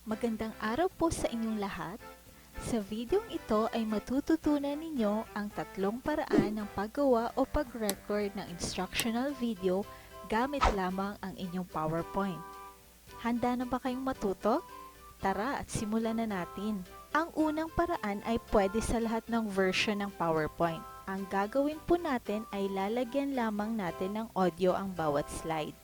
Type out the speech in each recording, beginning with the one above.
Magandang araw po sa inyong lahat. Sa videong ito ay matututunan ninyo ang tatlong paraan ng paggawa o pag-record ng instructional video gamit lamang ang inyong PowerPoint. Handa na ba kayong matuto? Tara at simulan na natin. Ang unang paraan ay pwede sa lahat ng version ng PowerPoint. Ang gagawin po natin ay lalagyan lamang natin ng audio ang bawat slide.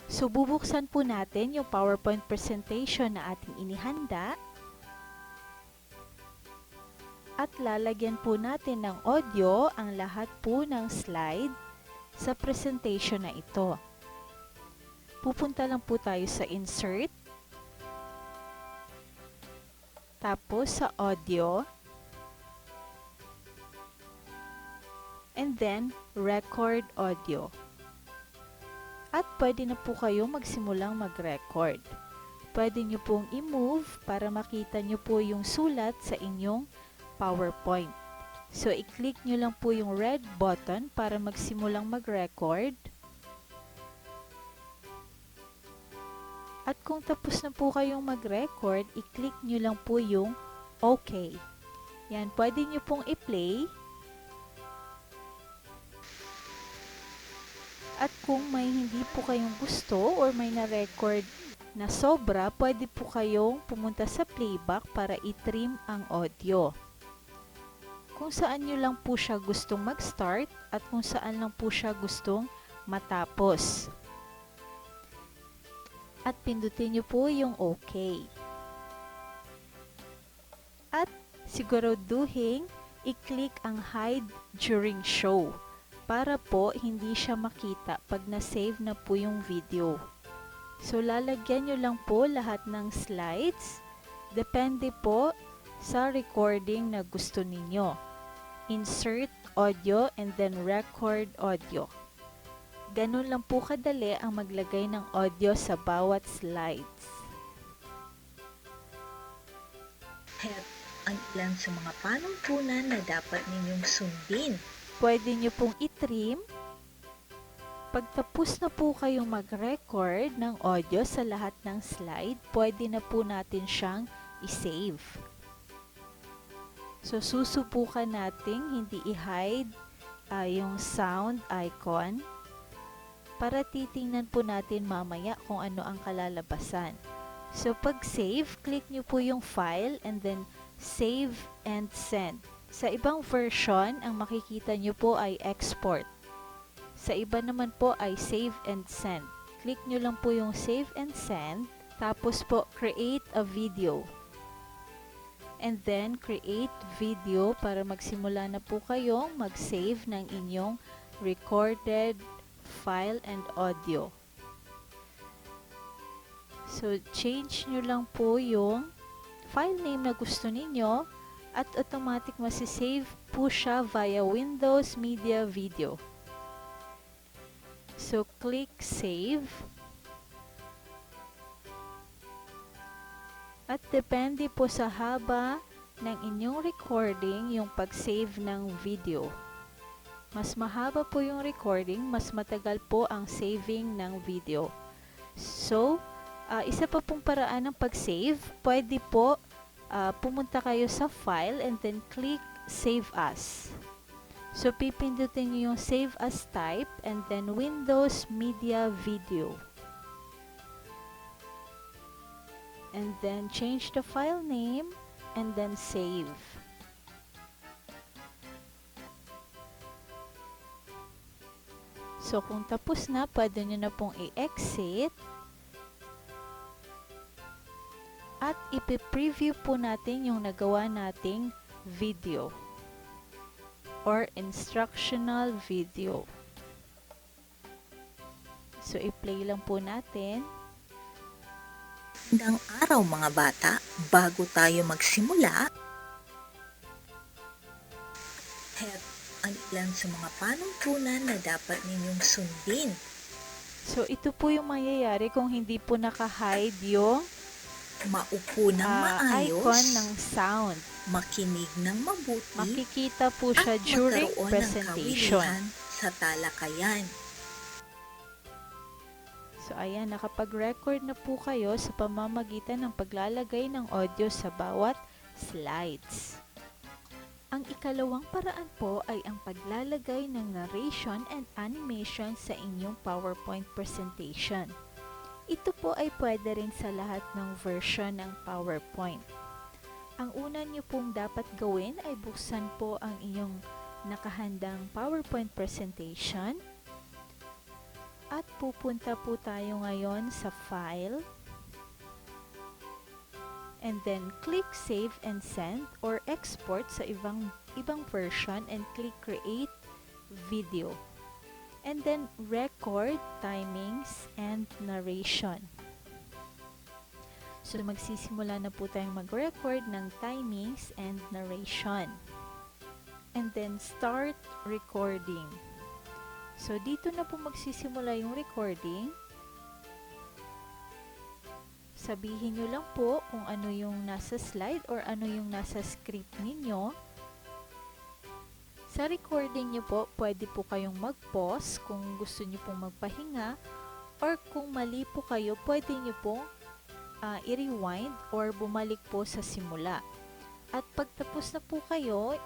So, bubuksan po natin yung PowerPoint presentation na ating inihanda at lalagyan po natin ng audio ang lahat po ng slide sa presentation na ito. Pupunta lang po tayo sa Insert, tapos sa Audio, and then Record Audio. At pwede na po kayong magsimulang mag-record. Pwede nyo pong i-move para makita nyo po yung sulat sa inyong PowerPoint. So, i-click nyo lang po yung red button para magsimulang mag-record. At kung tapos na po kayong mag-record, i-click nyo lang po yung OK. Yan, pwede nyo pong i-play. At kung may hindi po kayong gusto or may na-record na sobra, pwede po kayong pumunta sa playback para i-trim ang audio. Kung saan nyo lang po siya gustong mag-start at kung saan lang po siya gustong matapos. At pindutin nyo po yung OK. At siguraduhin i-click ang Hide During Show para po hindi siya makita pag na-save na po yung video. So, lalagyan nyo lang po lahat ng slides. Depende po sa recording na gusto ninyo. Insert audio and then record audio. Ganun lang po kadali ang maglagay ng audio sa bawat slides. At ang ilan sa mga panuntunan na dapat ninyong sundin. Pwede nyo pong i-trim. Pagtapos na po kayong mag-record ng audio sa lahat ng slide, pwede na po natin siyang i-save. So, susubukan nating hindi i-hide yung sound icon para titingnan po natin mamaya kung ano ang kalalabasan. So, pag save, click nyo po yung file and then save and send. Sa ibang version, ang makikita nyo po ay export. Sa iba naman po ay save and send. Click nyo lang po yung save and send, tapos po create a video. And then create video para magsimula na po kayong mag-save ng inyong recorded file and audio. So, change nyo lang po yung file name na gusto ninyo at automatic masisave po siya via Windows Media Video. So, click Save. At depende po sa haba ng inyong recording yung pag-save ng video. Mas mahaba po yung recording, mas matagal po ang saving ng video. So, isa pa pong paraan ng pag-save, pwede po pumunta kayo sa file and then click Save As. So, pipindutin nyo yung Save As type and then Windows Media Video. And then change the file name and then save. So, kung tapos na, pwede nyo na pong i-exit. At ipi-preview po natin yung nagawa nating video or instructional video. So, i-play lang po natin. Magandang araw mga bata, bago tayo magsimula, ang ilan sa mga panuntunan na dapat ninyong sundin. So, ito po yung mangyayari kung hindi po naka-hide yung Maupo ng maayos, icon ng sound. makinig ng mabuti, Makikita po siya at during magkaroon presentation. ng kawilihan sa talakayan. So ayan, nakapag-record na po kayo sa pamamagitan ng paglalagay ng audio sa bawat slides. Ang ikalawang paraan po ay ang paglalagay ng narration and animation sa inyong PowerPoint presentation. Ito po ay pwede rin sa lahat ng version ng PowerPoint. Ang una nyo pong dapat gawin ay buksan po ang inyong nakahandang PowerPoint presentation. At pupunta po tayo ngayon sa File. And then click Save and Send or Export sa ibang version and click Create Video. And then Record Timings and Narration. So magsisimula na po tayong mag-record ng timings and narration. And then Start Recording. So dito na po magsisimula yung recording. Sabihin nyo lang po kung ano yung nasa slide or ano yung nasa script ninyo. Sa recording nyo po, pwede po kayong mag-pause kung gusto nyo pong magpahinga, or kung mali po kayo, pwede nyo pong i-rewind or bumalik po sa simula. At pagtapos na po kayo,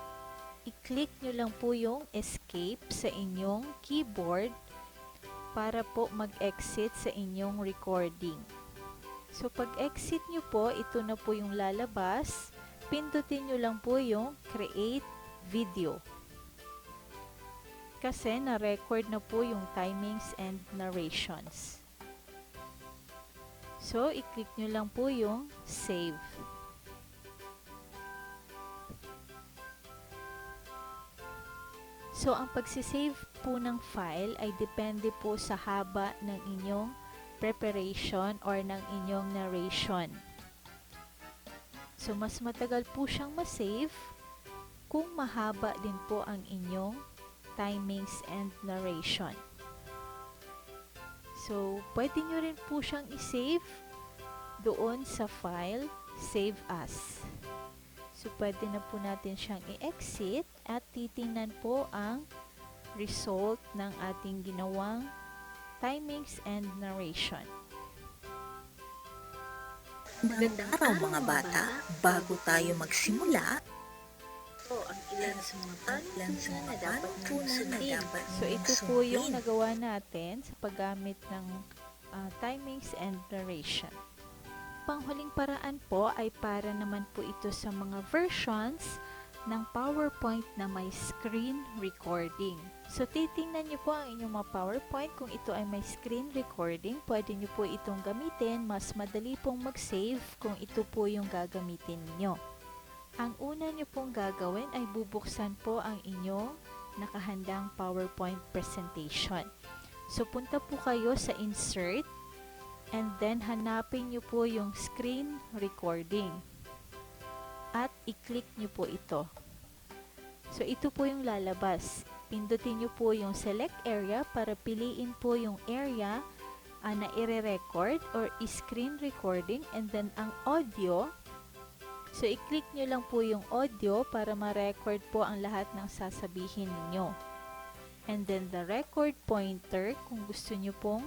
i-click nyo lang po yung escape sa inyong keyboard para po mag-exit sa inyong recording. So pag-exit nyo po, ito na po yung lalabas. Pindutin nyo lang po yung Create Video. Kasi na-record na po yung timings and narrations. So i-click nyo lang po yung Save. So ang pagsisave po ng file ay depende po sa haba ng inyong preparation or ng inyong narration. So mas matagal po siyang masave kung mahaba din po ang inyong timings and narration. So pwede nyo rin po siyang i-save doon sa file Save As. So pwede na po natin siyang i-exit at titingnan po ang result ng ating ginawang timings and narration. Magandang araw mga bata. Bago tayo magsimula, ang ilan sa mga panutunan na dapat sundin. So ito po yung nagawa natin sa paggamit ng timings and narration. Panghuling paraan po ay para naman po ito sa mga versions ng PowerPoint na may screen recording. So titingnan nyo po ang inyong mga PowerPoint. Kung ito ay may screen recording, pwede nyo po itong gamitin. Mas madali pong mag-save kung ito po yung gagamitin niyo. Ang una nyo pong gagawin ay bubuksan po ang inyong nakahandang PowerPoint presentation. So punta po kayo sa Insert and then hanapin nyo po yung screen recording. At i-click nyo po ito. So ito po yung lalabas. Pindutin nyo po yung select area para piliin po yung area na i-record or screen recording, and then ang audio. So i-click nyo lang po yung audio para ma-record po ang lahat ng sasabihin ninyo. And then the record pointer, kung gusto nyo pong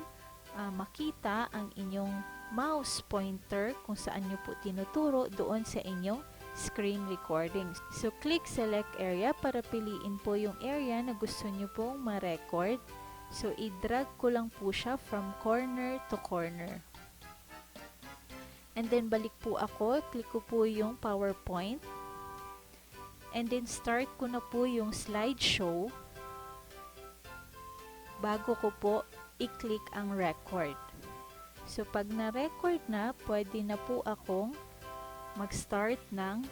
makita ang inyong mouse pointer kung saan nyo po tinuturo doon sa inyong screen recordings. So click select area para piliin po yung area na gusto nyo pong ma-record. So i-drag ko lang po siya from corner to corner. And then balik po ako, click ko po yung PowerPoint. And then start ko na po yung slideshow bago ko po i-click ang record. So pag na-record na, pwede na po akong mag-start ng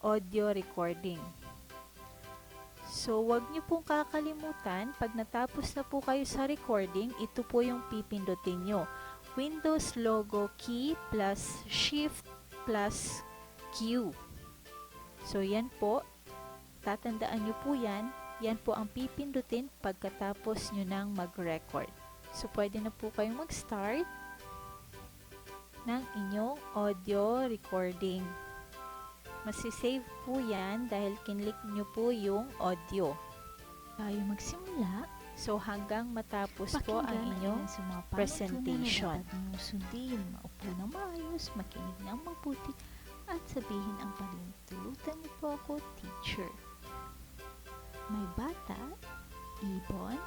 audio recording. So wag niyo pong kakalimutan, pag natapos na po kayo sa recording, ito po yung pipindutin nyo. Windows logo key plus Shift plus Q. So yan po, tatandaan nyo po yan. Yan po ang pipindutin pagkatapos nyo nang mag-record. So pwede na po kayong mag-start ng inyong audio recording. Masisave po yan dahil kinlik nyo po yung audio. Tayo magsimula. So hanggang matapos po ang inyong sa mga presentation. na dapat ninyong sundin. Maupo na maayos, makinig ng mabuti, at sabihin ang palintulutan niyo po ako, teacher. May bata, ibon,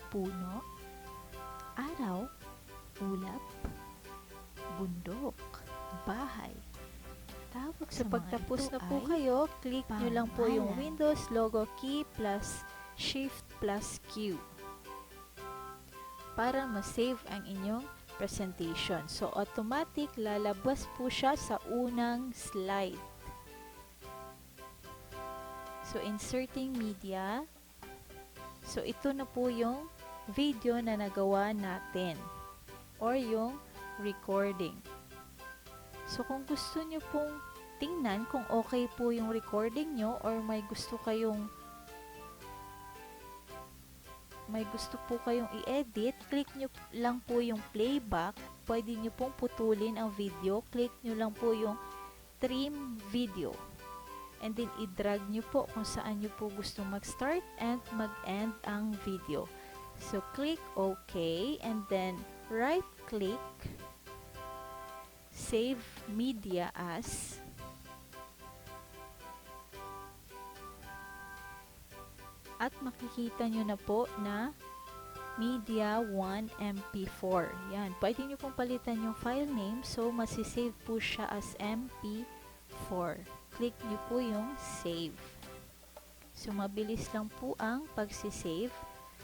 puno, araw, ulap, bundok, bahay. Tawag So sa mga pagtapos ito na po ay kayo, click nyo lang po yung pangalan. Windows logo key plus Shift plus Q para ma-save ang inyong presentation. So automatic lalabas po siya sa unang slide. So inserting media. So ito na po yung video na nagawa natin or yung recording. So kung gusto nyo pong tingnan kung okay po yung recording nyo or may gusto po kayong i-edit, click nyo lang po yung playback. Pwede nyo pong putulin ang video. Click nyo lang po yung trim video. And then i-drag nyo po kung saan nyo po gusto mag-start and mag-end ang video. So click OK and then right click, save media as, at makikita nyo na po na media 1 MP4. Yan, pwede nyo pong palitan yung file name, so masisave po siya as MP4. Click nyo po yung save. So mabilis lang po ang pagsisave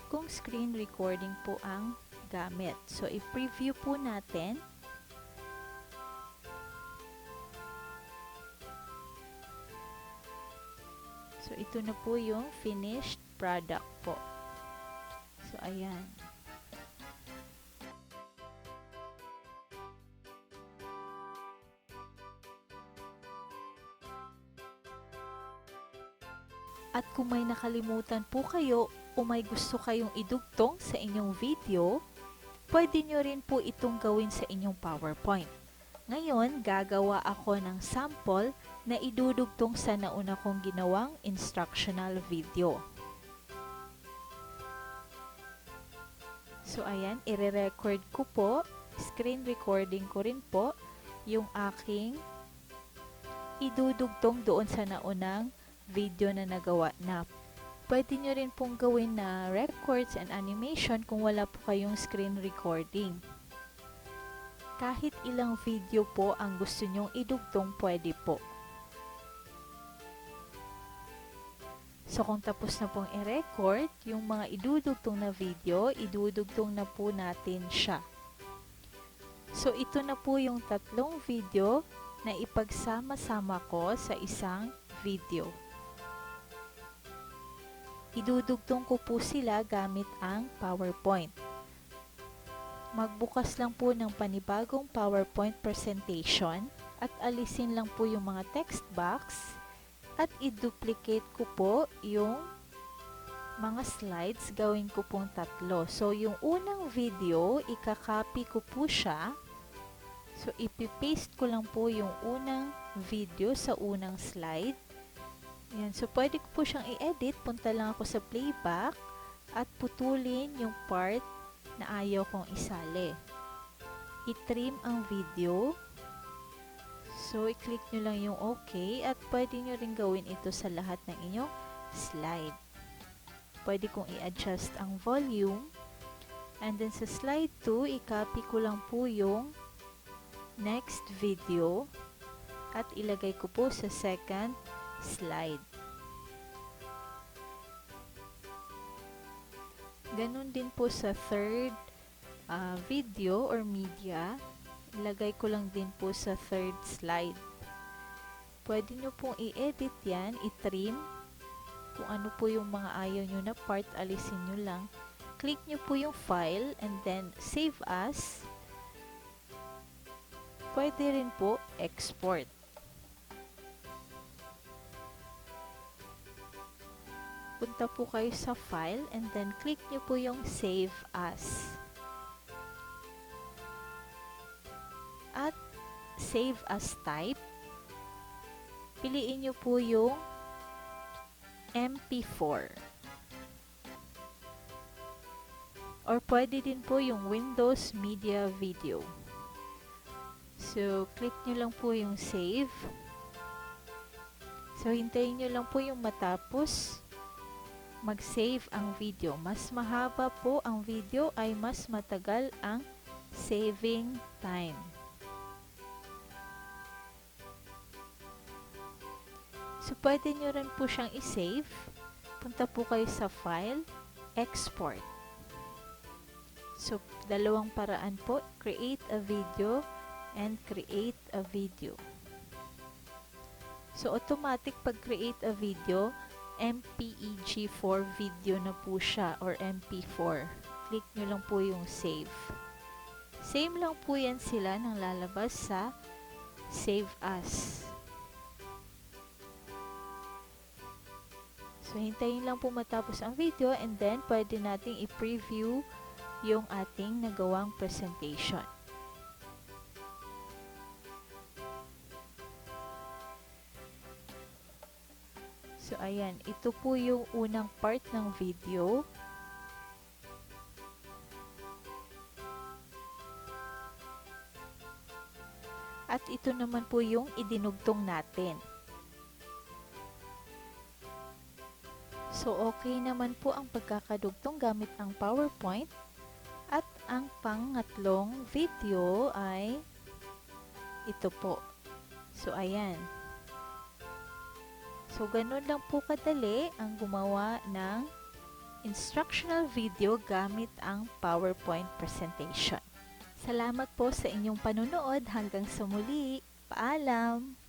kung screen recording po ang gamit. So i-preview po natin. So ito na po yung finished product po. So ayan. At kung may nakalimutan po kayo o may gusto kayong idugtong sa inyong video, pwede nyo rin po itong gawin sa inyong PowerPoint. Ngayon, gagawa ako ng sample na idudugtong sa nauna kong ginawang instructional video. So ayan, ire-record ko po, screen recording ko rin po yung aking idudugtong doon sa naunang video na nagawa na. Pwede nyo rin pong gawin na records and animation kung wala po kayong screen recording. Kahit ilang video po ang gusto nyong idugtong, pwede po. So kung tapos na pong i-record yung mga idudugtong na video, idudugtong na po natin siya. So ito na po yung tatlong video na ipagsama-sama ko sa isang video. Idudugtong ko po sila gamit ang PowerPoint. Magbukas lang po ng panibagong PowerPoint presentation at alisin lang po yung mga text box at i-duplicate ko po yung mga slides, gawin ko pong tatlo. So yung unang video, ikakopy ko po siya. So ipipaste ko lang po yung unang video sa unang slide. Yan. So, pwede ko po siyang i-edit. Punta lang ako sa playback at putulin yung part na ayaw kong isali. I-trim ang video. So, i-click nyo lang yung OK at pwede nyo rin gawin ito sa lahat ng inyong slide. Pwede kong i-adjust ang volume. And then, sa slide 2, i-copy ko lang po yung next video at ilagay ko po sa second slide. Ganun din po sa third video or media. Ilagay ko lang din po sa third slide. Pwede nyo pong i-edit yan, i-trim. Kung ano po yung mga ayaw nyo na part, alisin nyo lang. Click nyo po yung file and then save as. Pwede rin po export. Punta po kayo sa file and then click nyo po yung save as. At save as type. Piliin nyo po yung MP4. or pwede din po yung Windows Media Video. So, click nyo lang po yung save. So, hintayin nyo lang po yung matapos mag-save ang video. Mas mahaba po ang video ay mas matagal ang saving time. So, pwede nyo rin po siyang i-save. Punta po kayo sa File, Export. So, dalawang paraan po, create a video and create a video. So, automatic pag create a video, MPEG-4 video na po siya or MP4. Click nyo lang po yung save. Same lang po yan sila nang lalabas sa Save As. So, hintayin lang po matapos ang video and then pwede nating i-preview yung ating nagawang presentation. So, ayan. Ito po yung unang part ng video. At ito naman po yung idinugtong natin. So, okay naman po ang pagkakadugtong gamit ang PowerPoint. At ang pangatlong video ay ito po. So, ayan. So, ganun lang po kadali ang gumawa ng instructional video gamit ang PowerPoint presentation. Salamat po sa inyong panunood. Hanggang sa muli. Paalam!